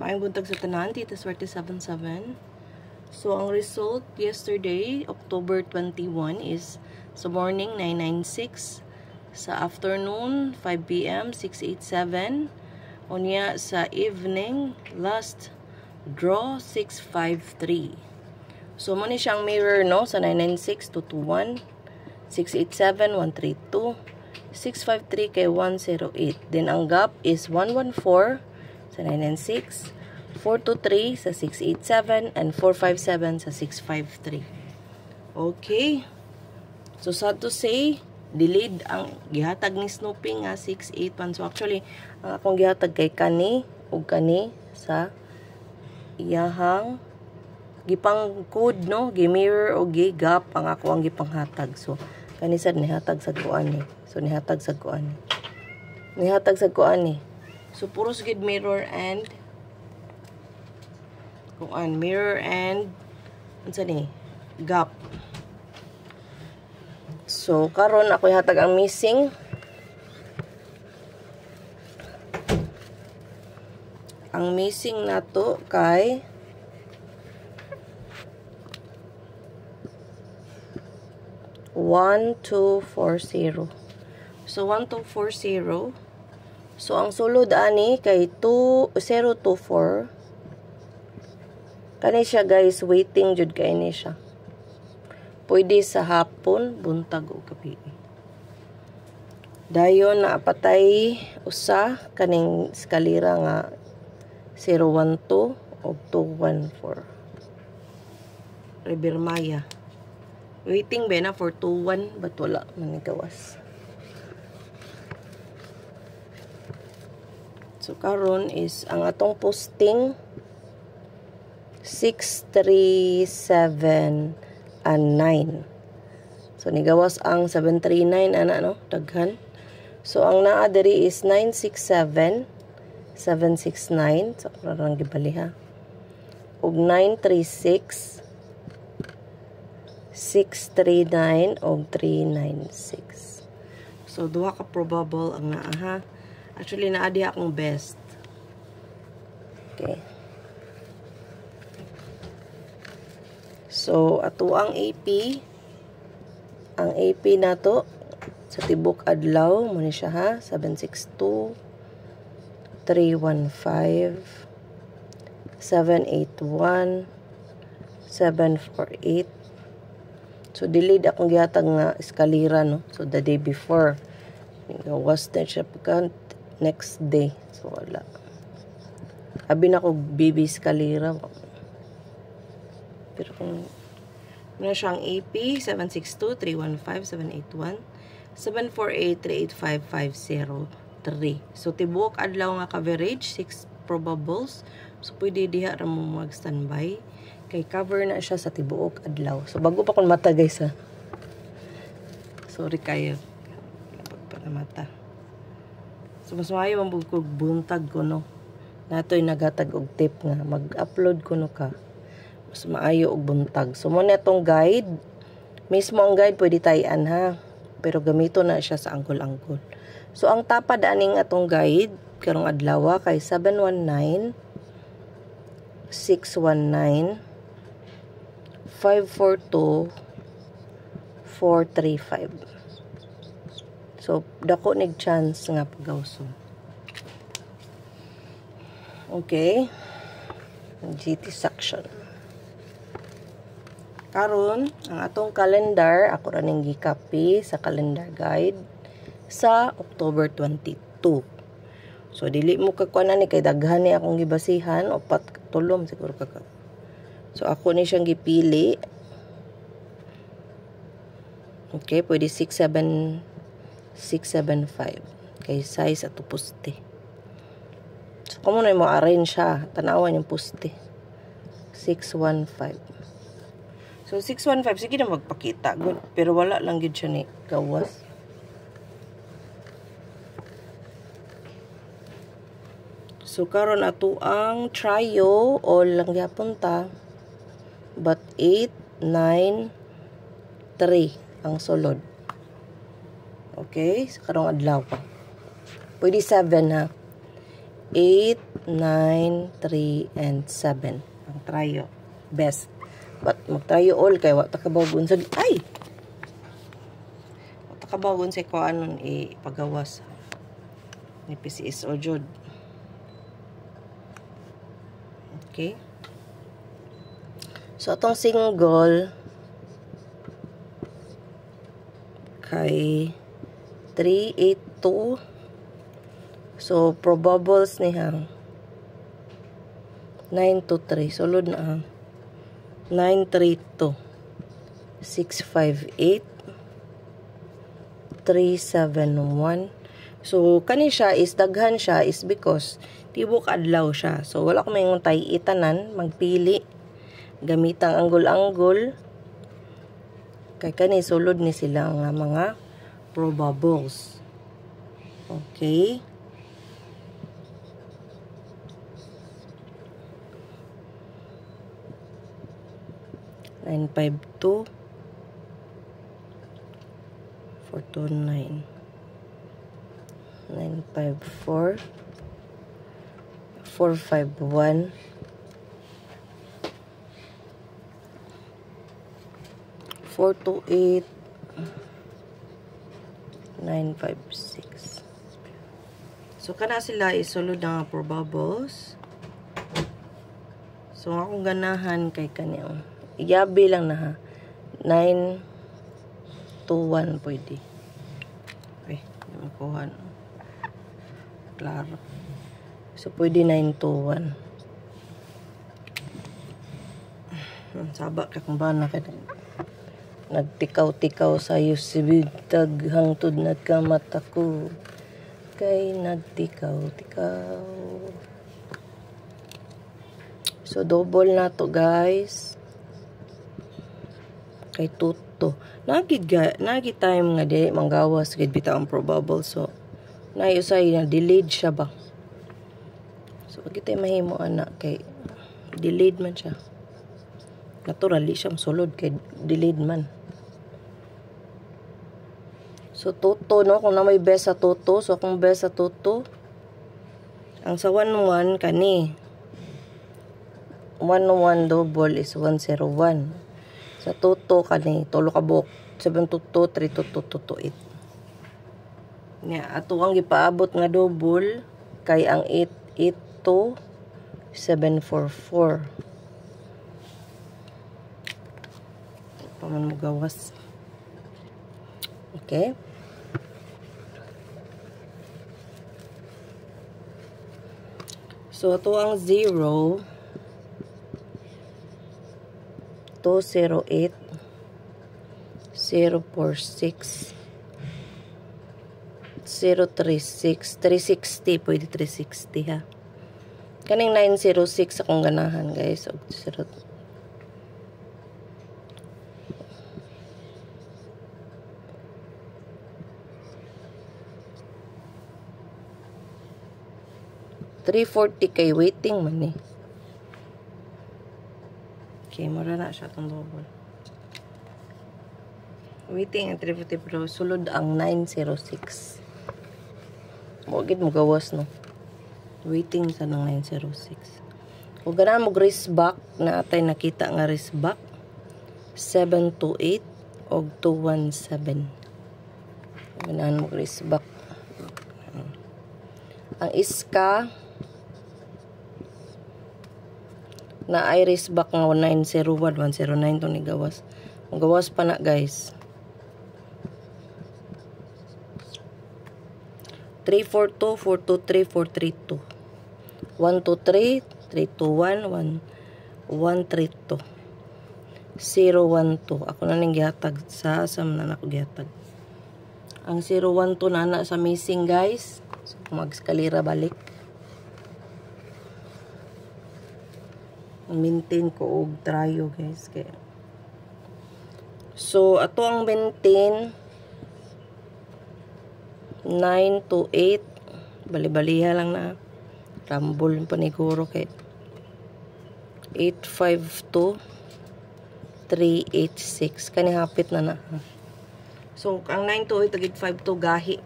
Maayong buntag sa tanan, Tita Swerte 77. So, ang result yesterday, October 21 is sa morning 996, sa afternoon 5 p.m. 687, unya sa evening last draw 653. So, muna siyang mirror, no? Sa 996, 221, 687, 132, 653 kay 108. Then, ang gap is 114 sa 996, 423 sa 687, and 457 sa 653. Okay. So, sad to say, delayed ang gihatag ni Snoopy nga 681. So, actually, ang akong gihatag kay kani o kani sa iyahang gipang code, no? Gimirror o gigap ang ako ang gipanghatag. So, kani sad nihatag sa kuan ni. So, nihatag sa kuan ni. Nihatag sa kuan ni. So, puros gid mirror and kuan, mirror and unsa ni? Gap. So, karon ako ihatag ang missing. Ang missing nato kay 1240. So, 1240. So, ang sulod ani kay 2024. Kani siya guys, waiting jud kay ni siya. Pwede sa hapon, buntag o gabi. Dayon na patay usa kaning eskalera nga 012 o 214. Rivermaya. Waiting ba na for 21 but wala manigawas. So, karon is ang atong posting 637 and 9. So, nigawas ang 739 ana, no? Daghan. So, ang naa diri is 967, 769. So, karang gibali ha. Og 936, 639 og 396. So, duha ka probable ang naa ha. Actually, naadi akong best. Okay. So, ato ang AP. Ang AP na to, sa tibok adlaw, muna siya ha. 762, 315, 781, 748. So, delayed akong gihatag nga eskalera, no? So, the day before. Was na siya pagka next day. So, wala. Abi na ko baby eskalera. Pero kung muna siyang AP, 762, 315, 781, 748, 385, 503. So, tibok adlaw nga coverage, 6 probables. So, pwede diha ra mo mag-standby. Kay cover na siya sa tibuok adlaw. So, bago pa kung mata, guys, ha. Sorry kayo. Para mata. So, mas maayo ang buntag ko, no. Nato'y nagatag og tip nga. Mag-upload ko, no ka. Mas maayo og buntag. So, muna itong guide. Mismo ang guide, pwede tayan, ha. Pero gamito na siya sa angkol-angkol. So, ang tapad aning atong guide, karong adlaw, kay 719, 619, 542, 435. So, dako nig chance nga pagawso. Okay. GT section. Karon, ang atong calendar, ako ra ning gi-copy sa calendar guide sa October 22. So, dili mo kakuanan ni kay daghan ni akong gibasihan o tulom siguro kaka. So, ako ni siyang gipili. Okay, pwede 675 kay size ato poste. So, kung muna mo arrange siya, tanawan yung poste. 615. So, 615, sige na magpakita. Good. Pero wala lang yun siya ni gawas. So, karon ato ang trio o lang yapunta. But 8, 9, 3 ang sulod. Okay? So, karong adlaw pa. Pwede 7 ha. 8, 9, 3, and 7. Ang trayo. Best. But magtrayo all kay wata kabagon sa ay. Wata kabagon sa ko anon ipagawas ni PCS o jud. Okay. So atong single kay 382. So probables niya 923. Sulod na 932 658 371. So kani siya is daghan siya is because tibok adlaw siya. So wala ko mayong tay itanan, magpili gamitang anggol-anggol kay kani sulod ni sila nga mga probables. Okay. Nine 5 2 429 954 451 428 956. So kana sila isulod na probables. So akong ganahan kay kaniyo. Igabi lang na ha. 9 to 1 pwede. Okay, makuha na. Klaro. So pwede 9 to 1. Sabak ka kung ba na ka nagtikaw-tikaw sa'yo sibitag hangtod na kamata ko kay nagtikaw-tikaw. So double na to guys kay tuto nagi time nga di manggawas gid bitaw ang probable. So naayusay na delayed siya ba. So pag itay mahimo ana kay delayed man siya. Naturally siya sulod kay delayed man. So toto no kung na may best sa toto, so kung best sa toto ang sa 1-1 kani 1-1 double is 101. Sa toto kani tulo ka buok 722 32228. Nya ato ang gipaabot nga double kay ang 882 744. Paman mo gawas. Okay. So ito ang 0 208 046 036 360 pwede 360 ha. Kaning 906 akong ganahan guys. 340 kay waiting man eh. Okay, mura na siya itong double. Waiting ang 340 pero sulod ang 906. Mugid mo gawas no. Waiting sa ng 906. Kung ganahan mo wrist back na atay nakita nga wrist back 728 og 217. Ganahan mo wrist back. Ang iska na iris back nga 901 109 to ni gawas. Ang gawas pa na guys. 342 423 432 123 321 132 012. Ako na ning gihatag sa asam na nako gihatag. Ang 012 na ana sa missing guys. So mag-eskalera balik. Maintain ko og trayo guys kay. So ato ang maintain 9 to 8 bali-baliha lang na rambol paniguro kay 852 386 kani hapit na na. So ang 9 to 8 tagit 52 gahi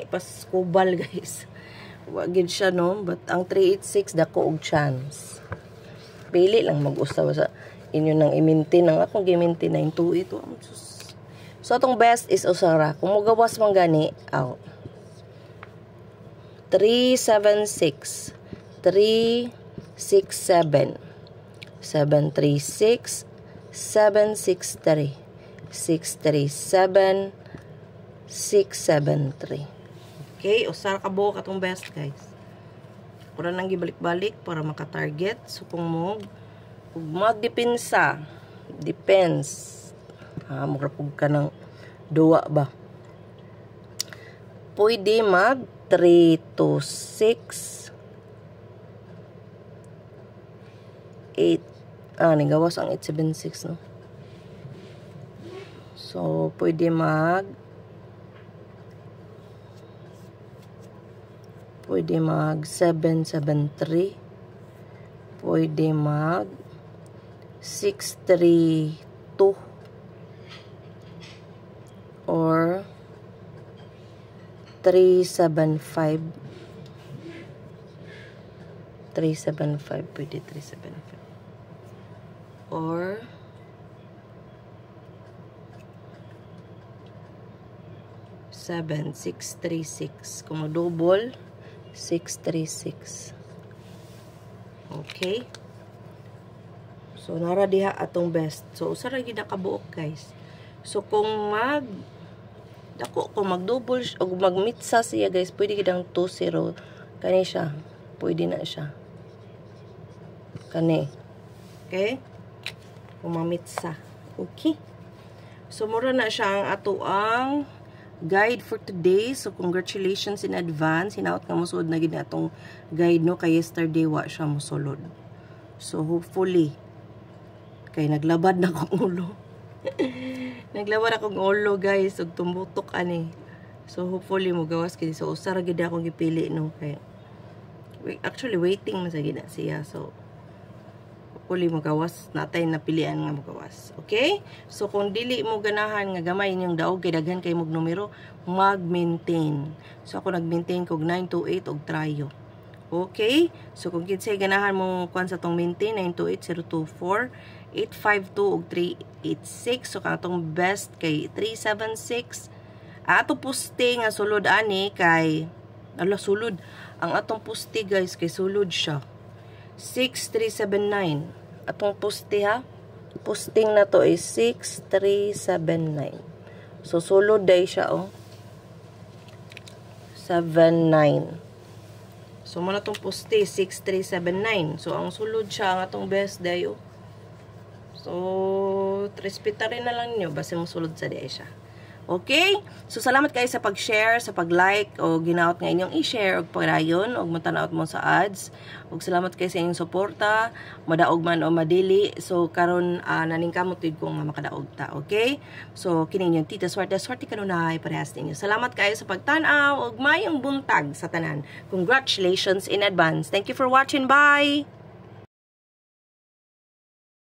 pas kubal guys. wagid siya, no? But ang 386 dako og chance. Pili lang mag-usaw sa inyo nang i-maintain ang akong gi-maintain 928. So atong best is usara. Kung mugawas man gani, 376 367 736 763 637 673. Okay, usara ka buo katong best, guys. Pura nang gibalik-balik para maka-target. So kung magdepensa, depends. Murapog ka ng duwa ba? Pwede mag 3 to 6 8. Nigawas ang 876, no? So, pwede mag 773. Pwede mag 632. Or 375. 375. Pwede 375. Or 636. Kung double 636. Okay. So nara diha atong best. So usa ra gid nakabuok, guys. So kung mag-double o mag-mitsa siya, guys, pwede gidang 20 kani siya. Pwede na siya. Kani. Okay? Kung mamitsa. Okay. So mura na siya ang ato ang guide for today. So congratulations in advance. Hinaot nga mosulod na gid atong guide, no, kay yesterday wa siya mosulod. So hopefully kay naglabad na kong ulo. Naglabad akong ulo, guys, ug tumbutok ani. So hopefully mo gawas kay so usa ra gid akong gipili, no, kay actually waiting man sa gid siya. So hopefully mo gawas natay napilian nga mo gawas. Okay? So kung dili mo ganahan nga gamay inyong daog kay daghan kay mog numero, mag-maintain. So ako nag-maintain kog 928 og trayo. Okay? So kung kinsay ganahan mo kuan sa tong maintain 928-024 852 og 386. So kanatong best kay 376. Ato puste nga sulod ani kay sulod ang atong puste, guys, kay sulod siya 6379. Atong poste, ha, posting na to is 6379. So sulod day siya, 79. So muna tong poste 6379. So ang sulod siya ang atong best day, So respeta rin na lang niyo basta mo sulod sa day siya. Okay? So, salamat kayo sa pag-share, sa pag-like, o ginaot nga inyong i-share, o pagdayon, o matanaot mo sa ads. O salamat kayo sa inyong suporta, madaog man o madili. So, karon naningkamot tid ko nga makadaog ta. Okay? So, kini yung Tita Swerte kanunay, parehas ninyo. Salamat kayo sa pagtanaw, o mayong buntag sa tanan. Congratulations in advance. Thank you for watching. Bye!